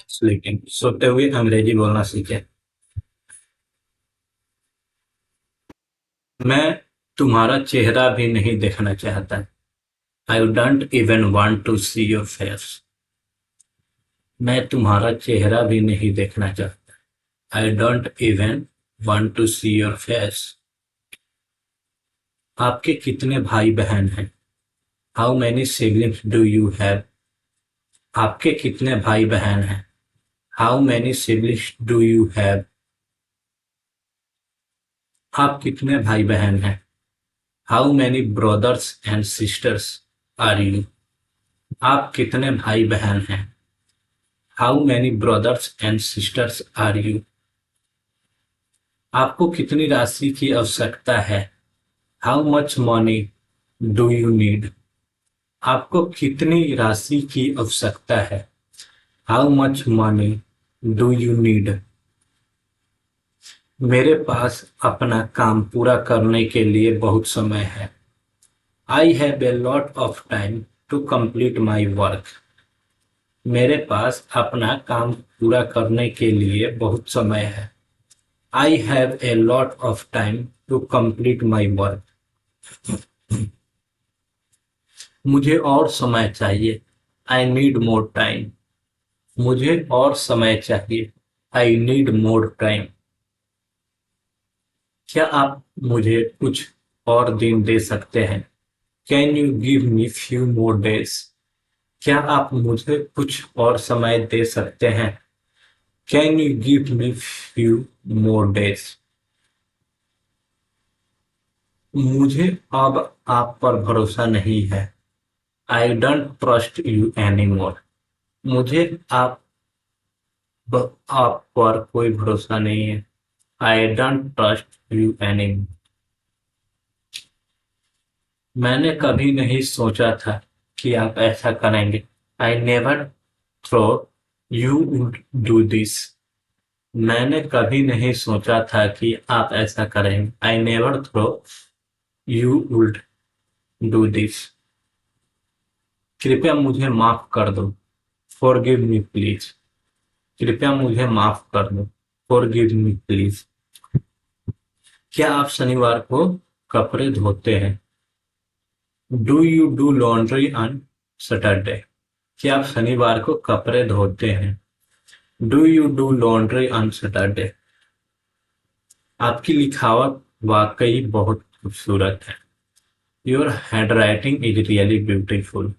Sleeping, सोते हुए अंग्रेजी बोलना सीखें। मैं तुम्हारा चेहरा भी नहीं देखना चाहता। I don't even want to see your face. मैं तुम्हारा चेहरा भी नहीं देखना चाहता। I don't even want to see your face. आपके कितने भाई बहन हैं? How many siblings do you have? आपके कितने भाई बहन हैं? How many siblings do you have? आप कितने भाई बहन हैं? How many brothers and sisters are you? आप कितने भाई बहन हैं? How many brothers and sisters are you? आपको कितनी राशि की आवश्यकता है? How much money do you need? आपको कितनी राशि की आवश्यकता है? How much money do you need? मेरे पास अपना काम पूरा करने के लिए बहुत समय है। I have a lot of time to complete my work. मेरे पास अपना काम पूरा करने के लिए बहुत समय है। I have a lot of time to complete my work. मुझे और समय चाहिए। I need more time. मुझे और समय चाहिए। I need more time. क्या आप मुझे कुछ और दिन दे सकते हैं? Can you give me few more days? क्या आप मुझे कुछ और समय दे सकते हैं? Can you give me few more days? मुझे अब आप पर भरोसा नहीं है। I don't trust you any more. मुझे आप पर कोई भरोसा नहीं है। I don't trust you any more. मैंने कभी नहीं सोचा था कि आप ऐसा करेंगे। I never thought you would do this. मैंने कभी नहीं सोचा था कि आप ऐसा करेंगे। I never thought you would do this. कृपया मुझे माफ कर दो। Forgive me please. कृपया मुझे माफ कर दो। Forgive me please. क्या आप शनिवार को कपड़े धोते हैं? Do you do laundry on Saturday? क्या आप शनिवार को कपड़े धोते हैं? Do you do laundry on Saturday? आपकी लिखावट वाकई बहुत खूबसूरत है। Your handwriting is really beautiful.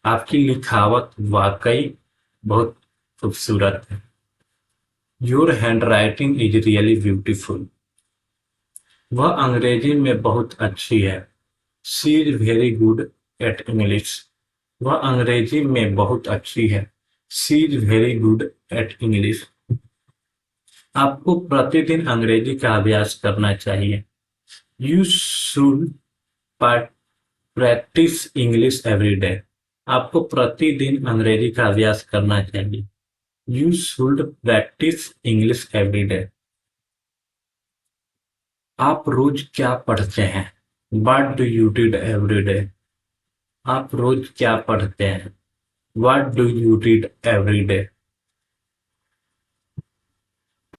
आपकी लिखावट वाकई बहुत खूबसूरत है। Your handwriting is really beautiful. वह अंग्रेजी में बहुत अच्छी है। She is very good at English. वह अंग्रेजी में बहुत अच्छी है। She is very good at English. आपको प्रतिदिन अंग्रेजी का अभ्यास करना चाहिए। You should practise English every day. आपको प्रतिदिन अंग्रेजी का अभ्यास करना चाहिए। You should practise English every day. आप रोज क्या पढ़ते हैं? What do you read every day? आप रोज क्या पढ़ते हैं? What do you read every day?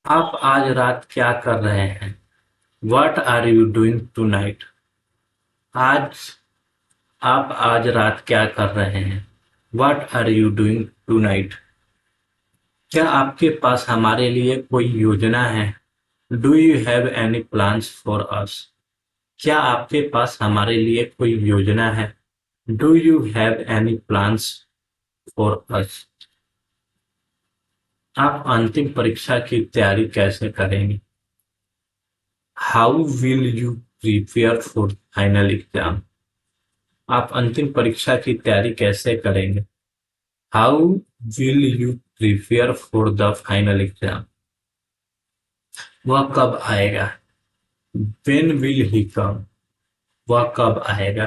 आप आज रात क्या कर रहे हैं? What are you doing tonight? आज आप आज रात क्या कर रहे हैं? What are you doing tonight? क्या आपके पास हमारे लिए कोई योजना है? Do you have any plans for us? क्या आपके पास हमारे लिए कोई योजना है? Do you have any plans for us? आप अंतिम परीक्षा की तैयारी कैसे करेंगे? How will you prepare for final exam? आप अंतिम परीक्षा की तैयारी कैसे करेंगे? How will you prepare for the final exam? वह कब आएगा? When will he come? वह कब आएगा?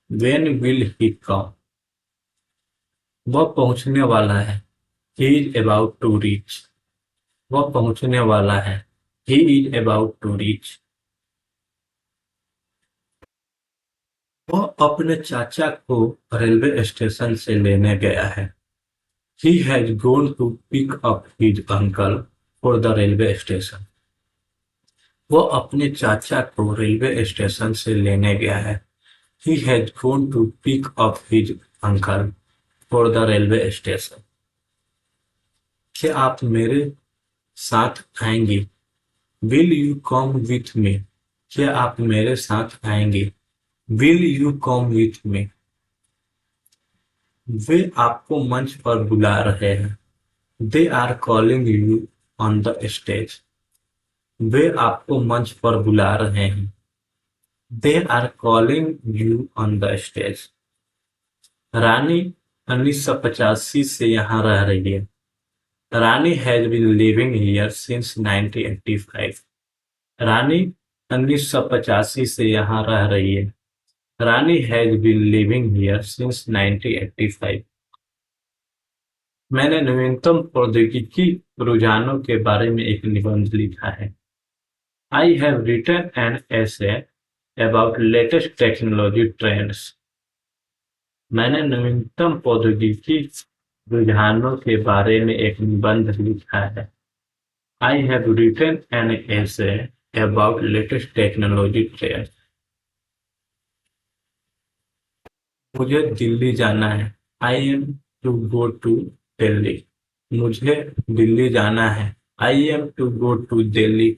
When will he come? वह पहुंचने वाला है। He is about to reach. वह पहुंचने वाला है। He is about to reach. वह अपने चाचा को रेलवे स्टेशन से लेने गया है। He has gone to pick up his uncle for the railway station. वो अपने चाचा को रेलवे स्टेशन से लेने गया है। He has gone to pick up his uncle for the railway station. क्या आप मेरे साथ आएंगे? Will you come with me? क्या आप मेरे साथ आएंगे? Will you come with me? वे आपको मंच पर बुला रहे हैं। They are calling you on the stage. वे आपको मंच पर बुला रहे हैं। They are calling you on the stage. रानी 1985 से यहाँ रह रही है। रानी has been living here since 1985. रानी 1985 से यहाँ रह रही है। रानी has been living here since 1985. मैंने नवीनतम प्रौद्योगिकी रुझानों के बारे में एक निबंध लिखा है। I have written an essay about latest technology trends. मैंने नवीनतम प्रौद्योगिकी रुझानों के बारे में एक निबंध लिखा है। I have written an essay about latest technology trends. मुझे दिल्ली जाना है। I am to go to Delhi. मुझे दिल्ली जाना है। I am to go to Delhi.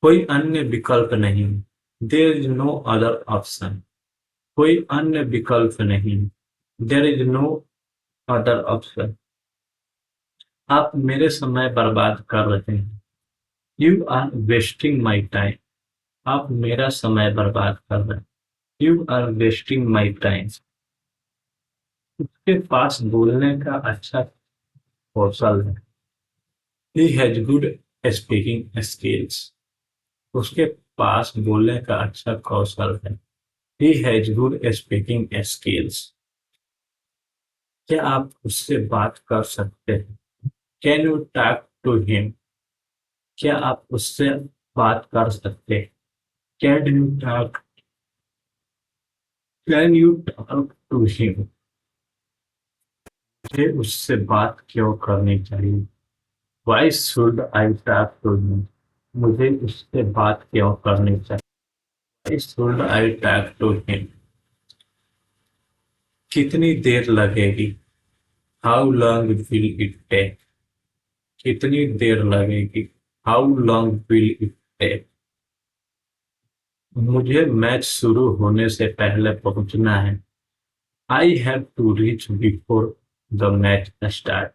कोई अन्य विकल्प नहीं। There is no other option. कोई अन्य विकल्प नहीं। There is no other option. आप मेरे समय बर्बाद कर रहे हैं। You are wasting my time. आप मेरा समय बर्बाद कर रहे हैं। You are wasting my time. उसके पास बोलने का अच्छा कौशल है। He has good speaking skills. उसके पास बोलने का अच्छा कौशल है। He has good speaking skills. क्या आप उससे बात कर सकते हैं? Can you talk to him? क्या आप उससे बात कर सकते हैं? Can you talk? Can you talk to him? मुझे उससे बात क्यों करनी चाहिए? Why should I talk to him? मुझे उससे बात क्यों करनी चाहिए? Why should I talk to him? कितनी देर लगेगी? How long will it take? कितनी देर लगेगी? How long will it take? मुझे मैच शुरू होने से पहले पहुंचना है। I have to reach before the match start.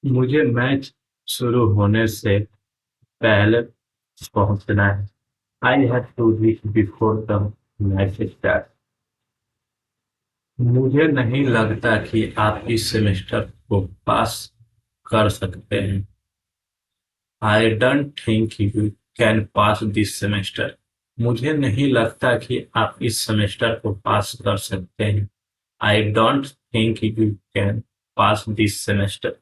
मुझे मैच शुरू होने से पहले पहुंचना है। I have to reach before the match start. मुझे नहीं लगता कि आप इस सेमेस्टर को पास कर सकते हैं। I don't think you can pass this semester. मुझे नहीं लगता कि आप इस सेमेस्टर को पास कर सकते हैं। I don't think you can pass this semester.